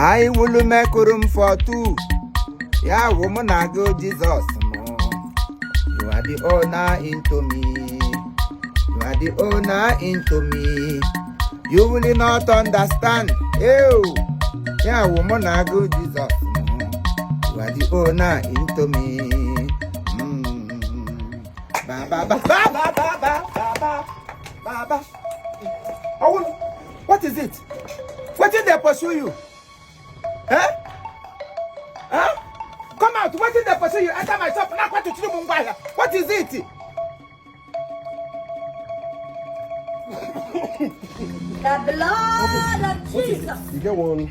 I will make room for two. Yeah, woman, I go Jesus. You are the owner into me. You are the owner into me. You will not understand. Ew. Yeah, woman, I go Jesus. You are the owner into me. Ba ba ba ba ba ba ba ba ba ba. Oh, what is it? What did they pursue you? Huh? Huh? Come out! What did they pursue you? Enter my shop. What is it? The blood of Jesus. You get one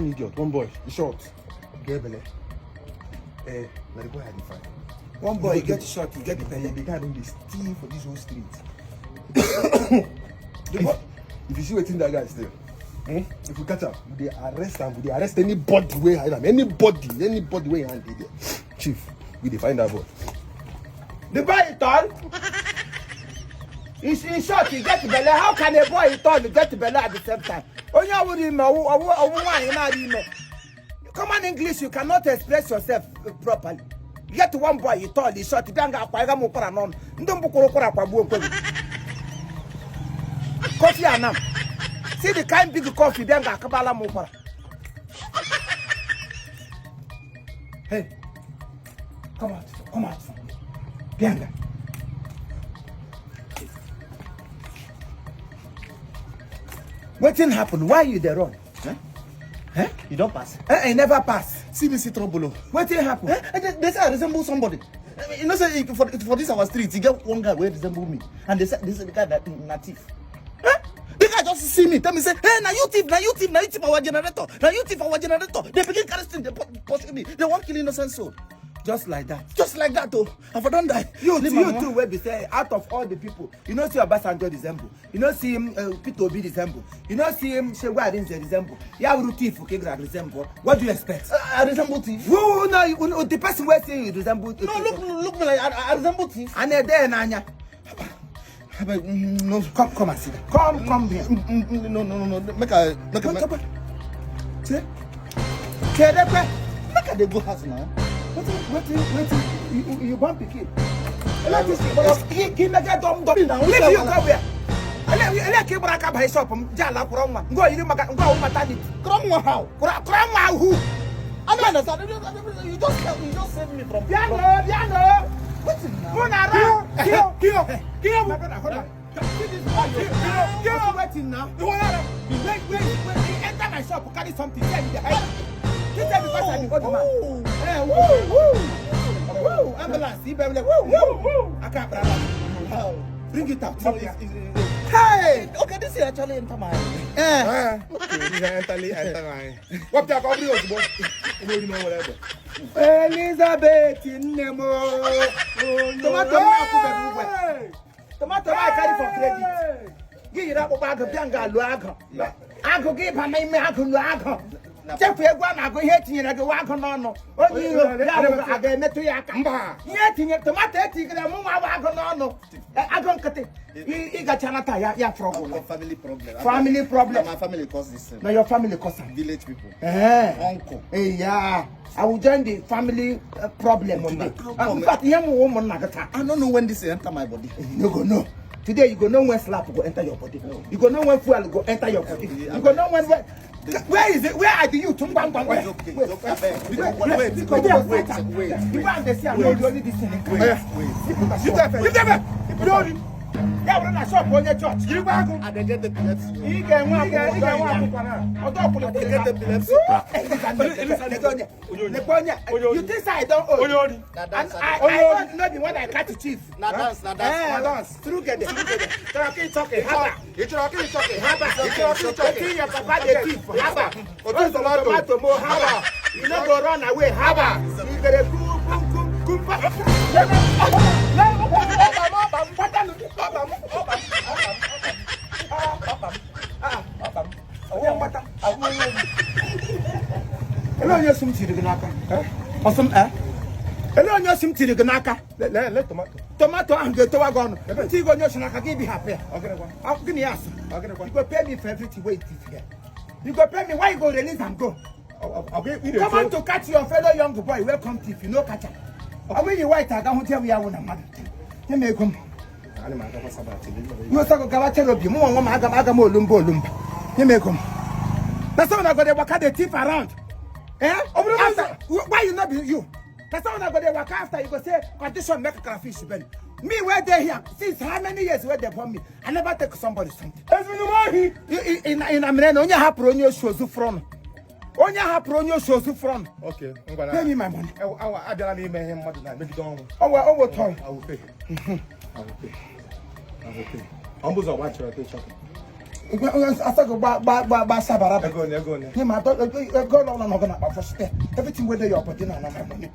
idiot, one boy, he's short. Get belly. Let the boy had the fight. One boy, you get shot, you get the belly. The guy don't be steal for this whole street. If you see what that guy is there, if we catch him, they arrest him. They arrest anybody way hide him. Anybody way hand there. Chief, we dey find that boy. The boy is tall. He's in short, he get the belly. How can a boy is tall get the belly at the same time? Oh, you come on, English, you cannot express yourself properly. You get one boy, he tall, he short, he don't get a non. Coffee and see the kind big coffee, then got Kabala Mopara. Hey, come out. Bianga. What thing happened? Why you there wrong? Huh? You don't pass. I never pass. See me see trouble. What thing happened? They say I resemble somebody. You know, say for this our street, you get one guy who resemble me, and they say this is the guy that native. Huh? The guy just see me, tell me say, hey, now you thief our generator. They begin carrying, they push me. They want kill innocent soul. Just like that. Oh. If I don't die, You too will be say out of all the people. You know see Obasanjo resemble. You know see him Peter Obi resemble. You know see him Shehu Adinze resemble. Yeah, we thief resemble. What do you expect? I resemble thief. Who no the person who say you resemble. No, look me like I resemble thief. And there Nanya. No, Come and sit down. Come here. No. Make a. See? Make a go house now. What you want to keep? Let us see. He never done. Leave you go where? Let keep back up his shop. Jala Kuroma. Go, you go, maternity. Kuroma how? Kuroma who? I don't understand. You just saved me from. Piano. What's it now? Kill. Waiting now. Wait. Enter my shop. Carry something. This time because I got the man. Woo! Ambulance. Woo! I can't bring it out. Hey! Okay, this is actually enter my. Okay, this is enter mine. What the hell? You know whatever. Elizabeth Nemo. Tomato I carry for credit. Give it up about the Bianga Luago. I go give her name Luago. Check for one, I go hitting and I go walk on. Oh, you I get met to Yakamba. Yet in your tomato, and I'm on. I don't cut it. You got Chanata, problem. Family problem. My family caused this. Now your family caused Village people. Uncle. Yeah. I will join the family problem today. But young woman, I don't know when this enter my body. You go know. Today you go know when slap will enter your body. You go know when fuel will enter your body. You go know when where is it? Where are the youth? Wait. You want to see I'm not doing this thing. Wait. Yeah, we're not shop on your church. You back and they get the epilepsy. You can walk. I get the epilepsy. You think I don't owe? I don't know the one I catch the chief. Now dance. Through get it. Talking. Haba. You talking. Your papa the thief. Haba. Tomato more haba. You not go run away. Haba. You get a Hello, you're some tea to Ganaka. Or some Hello, you're some tea to Ganaka. Let tomato and go to Wagon. Tigo Yoshanaka, give me happy. I'll give me ask. You go pay me for everything. Wait, You go pay me. Why you go release and go? Okay, Come on to catch your fellow young boy. Welcome thief. You know catch him. I mean you white. I can't tell you I want a man. You may come. You talk about Gawacherobi. More Magamo Lumbo Lumba. You may come. That's how I got to walk the thief around. Eh? Why you not be you? That's how I got to walk after you go say condition make a fish belly. Me where they here since how many years where they from me? I never take somebody something. In a minute, only have on your shows from. Only have on your shows from. Okay, I'm gonna pay me my money. I don't need him more than that. Make it on. Over time. I will pay. I will pay. I will pay. I'm going to watch your pay. I thought about Sabara. Go on. Him, I thought go on. I'm not gonna offer everything whether you're putting on my money.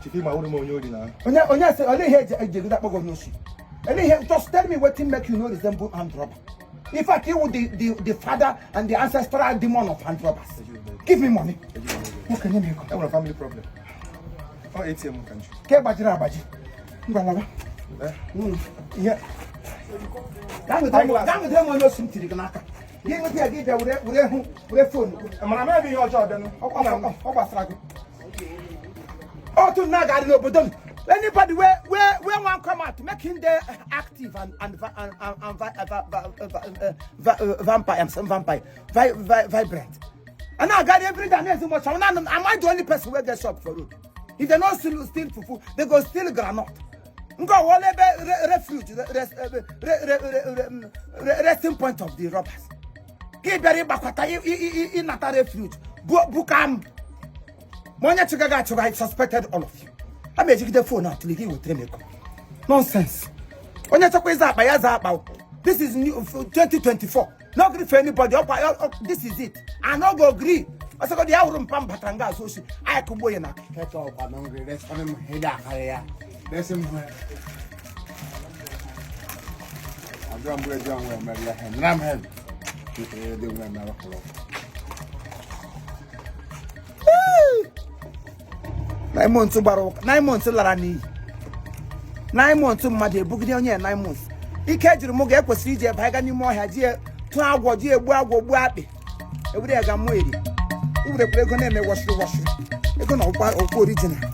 If you my own money now. Only say only here that Bogonoshi. Only here just tell me what thing make you know resemble hand robber. In fact, you the father and the ancestral demon of hand robbers. Give me money. What can you make? I want a family problem. How ATM country? Ke bajira baji. Ngalawa. Yeah. Dango demo no simtiri kanaka. Ye no dia give we phone. Amana me be your job then. Oh, to naga no bodon. Anybody where one come out make him there active and vibrant. And I got every day so much. Am I the only person where get shop for road? If they not steal fufu, they go steal granite. Go all refuge, resting point of the robbers. Give very bakwata in that refuge. Bukam. Monya Chigaga, I suspected all of you. I made you the phone out to leave with Remeko. Nonsense. When you talk about this is new 2024. Not agree for anybody. This is it. I not go agree. I said, the hour pam patanga so I could go in a Catch up, I'm hungry. Let's on him head. Let's him. I'm going to go and marry him. And I'm head. They will never follow. 9 months baro 9 months larani 9 months made bugide onye 9 months ike jiri mu ga ekwesiri je ba ga ni mo ha je tu agwo je egbu akpe ewure ga mo eri ewure plego na eme washu ego na okwa original